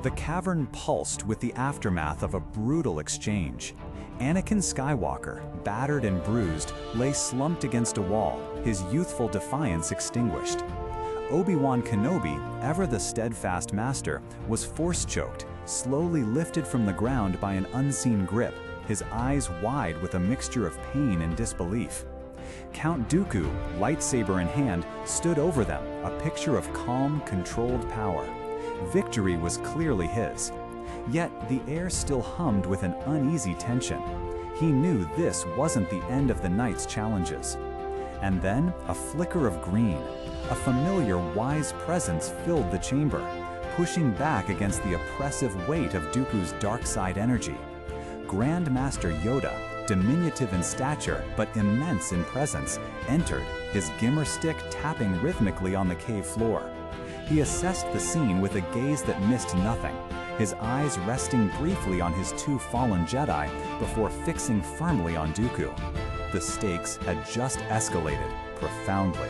The cavern pulsed with the aftermath of a brutal exchange. Anakin Skywalker, battered and bruised, lay slumped against a wall, his youthful defiance extinguished. Obi-Wan Kenobi, ever the steadfast master, was force-choked, slowly lifted from the ground by an unseen grip, his eyes wide with a mixture of pain and disbelief. Count Dooku, lightsaber in hand, stood over them, a picture of calm, controlled power. Victory was clearly his. Yet the air still hummed with an uneasy tension. He knew this wasn't the end of the night's challenges. And then a flicker of green. A familiar wise presence filled the chamber, pushing back against the oppressive weight of Dooku's dark side energy. Grand Master Yoda, diminutive in stature but immense in presence, entered, his gimmer stick tapping rhythmically on the cave floor. He assessed the scene with a gaze that missed nothing, his eyes resting briefly on his two fallen Jedi before fixing firmly on Dooku. The stakes had just escalated profoundly.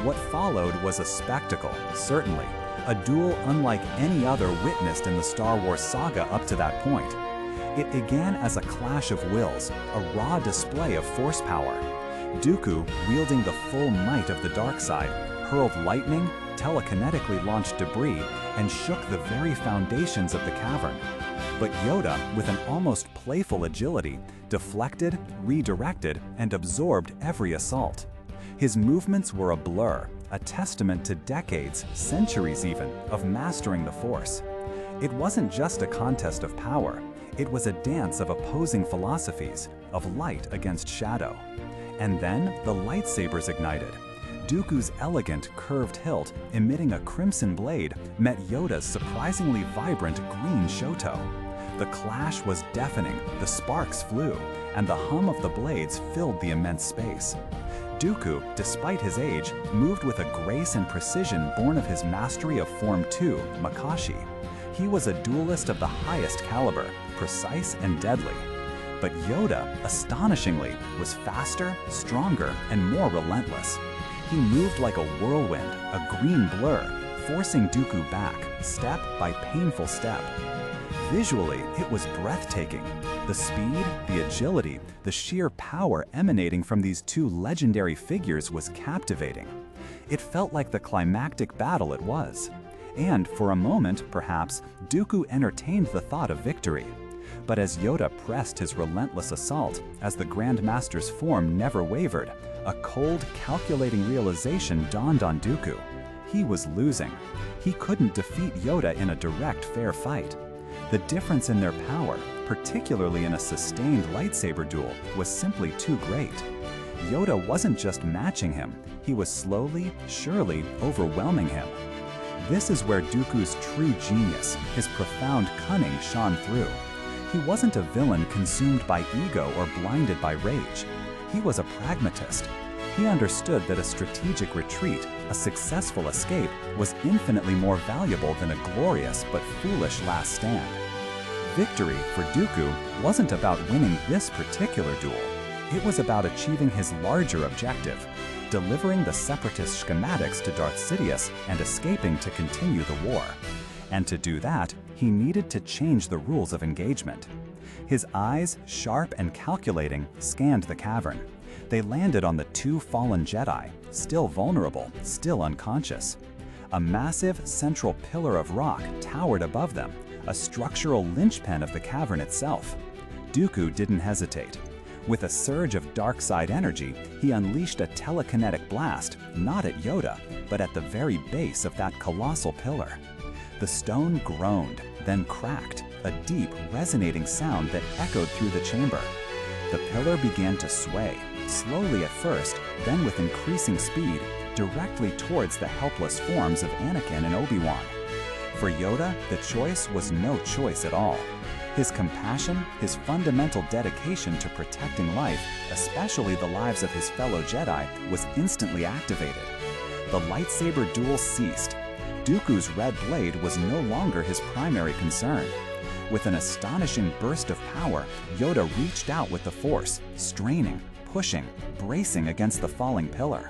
What followed was a spectacle, certainly, a duel unlike any other witnessed in the Star Wars saga up to that point. It began as a clash of wills, a raw display of force power. Dooku, wielding the full might of the dark side, hurled lightning, telekinetically launched debris, and shook the very foundations of the cavern. But Yoda, with an almost playful agility, deflected, redirected, and absorbed every assault. His movements were a blur, a testament to decades, centuries even, of mastering the Force. It wasn't just a contest of power, it was a dance of opposing philosophies, of light against shadow. And then the lightsabers ignited. Dooku's elegant, curved hilt, emitting a crimson blade, met Yoda's surprisingly vibrant green shoto. The clash was deafening, the sparks flew, and the hum of the blades filled the immense space. Dooku, despite his age, moved with a grace and precision born of his mastery of Form 2, Makashi. He was a duelist of the highest caliber, precise and deadly. But Yoda, astonishingly, was faster, stronger, and more relentless. He moved like a whirlwind, a green blur, forcing Dooku back, step by painful step. Visually, it was breathtaking. The speed, the agility, the sheer power emanating from these two legendary figures was captivating. It felt like the climactic battle it was. And for a moment, perhaps, Dooku entertained the thought of victory. But as Yoda pressed his relentless assault, as the Grand Master's form never wavered, a cold, calculating realization dawned on Dooku. He was losing. He couldn't defeat Yoda in a direct, fair fight. The difference in their power, particularly in a sustained lightsaber duel, was simply too great. Yoda wasn't just matching him, he was slowly, surely overwhelming him. This is where Dooku's true genius, his profound cunning, shone through. He wasn't a villain consumed by ego or blinded by rage. He was a pragmatist. He understood that a strategic retreat, a successful escape, was infinitely more valuable than a glorious but foolish last stand. Victory, for Dooku, wasn't about winning this particular duel. It was about achieving his larger objective, delivering the Separatist schematics to Darth Sidious and escaping to continue the war. And to do that, he needed to change the rules of engagement. His eyes, sharp and calculating, scanned the cavern. They landed on the two fallen Jedi, still vulnerable, still unconscious. A massive central pillar of rock towered above them, a structural linchpin of the cavern itself. Dooku didn't hesitate. With a surge of dark side energy, he unleashed a telekinetic blast, not at Yoda, but at the very base of that colossal pillar. The stone groaned, then cracked, a deep, resonating sound that echoed through the chamber. The pillar began to sway, slowly at first, then with increasing speed, directly towards the helpless forms of Anakin and Obi-Wan. For Yoda, the choice was no choice at all. His compassion, his fundamental dedication to protecting life, especially the lives of his fellow Jedi, was instantly activated. The lightsaber duel ceased. Dooku's red blade was no longer his primary concern. With an astonishing burst of power, Yoda reached out with the Force, straining, pushing, bracing against the falling pillar.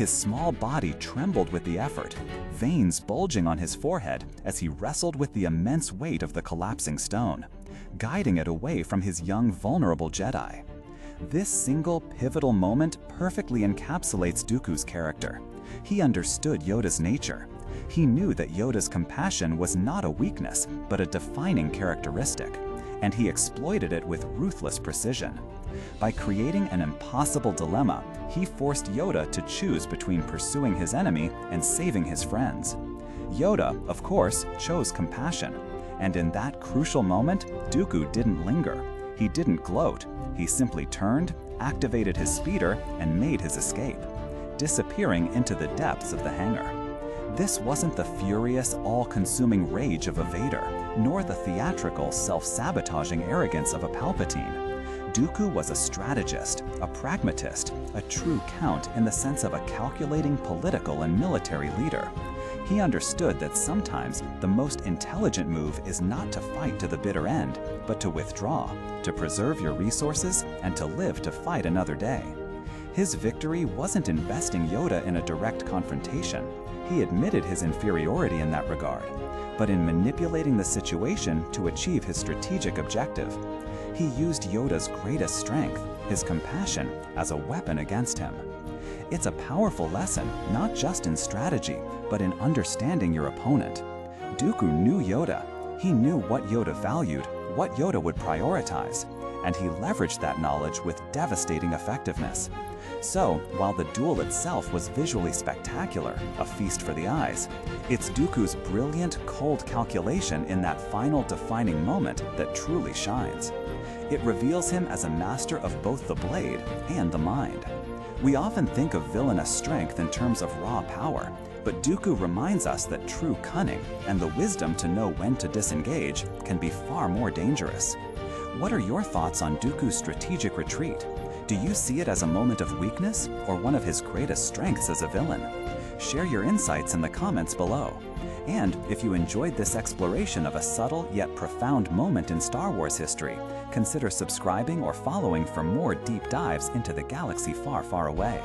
His small body trembled with the effort, veins bulging on his forehead as he wrestled with the immense weight of the collapsing stone, guiding it away from his young, vulnerable Jedi. This single pivotal moment perfectly encapsulates Dooku's character. He understood Yoda's nature. He knew that Yoda's compassion was not a weakness, but a defining characteristic, and he exploited it with ruthless precision. By creating an impossible dilemma, he forced Yoda to choose between pursuing his enemy and saving his friends. Yoda, of course, chose compassion, and in that crucial moment, Dooku didn't linger. He didn't gloat. He simply turned, activated his speeder, and made his escape, disappearing into the depths of the hangar. This wasn't the furious, all-consuming rage of a Vader, nor the theatrical, self-sabotaging arrogance of a Palpatine. Dooku was a strategist, a pragmatist, a true Count in the sense of a calculating political and military leader. He understood that sometimes the most intelligent move is not to fight to the bitter end, but to withdraw, to preserve your resources, and to live to fight another day. His victory wasn't investing Yoda in a direct confrontation. He admitted his inferiority in that regard, but in manipulating the situation to achieve his strategic objective. He used Yoda's greatest strength, his compassion, as a weapon against him. It's a powerful lesson, not just in strategy, but in understanding your opponent. Dooku knew Yoda. He knew what Yoda valued, what Yoda would prioritize, and he leveraged that knowledge with devastating effectiveness. So, while the duel itself was visually spectacular, a feast for the eyes, it's Dooku's brilliant, cold calculation in that final defining moment that truly shines. It reveals him as a master of both the blade and the mind. We often think of villainous strength in terms of raw power, but Dooku reminds us that true cunning and the wisdom to know when to disengage can be far more dangerous. What are your thoughts on Dooku's strategic retreat? Do you see it as a moment of weakness or one of his greatest strengths as a villain? Share your insights in the comments below. And if you enjoyed this exploration of a subtle yet profound moment in Star Wars history, consider subscribing or following for more deep dives into the galaxy far, far away.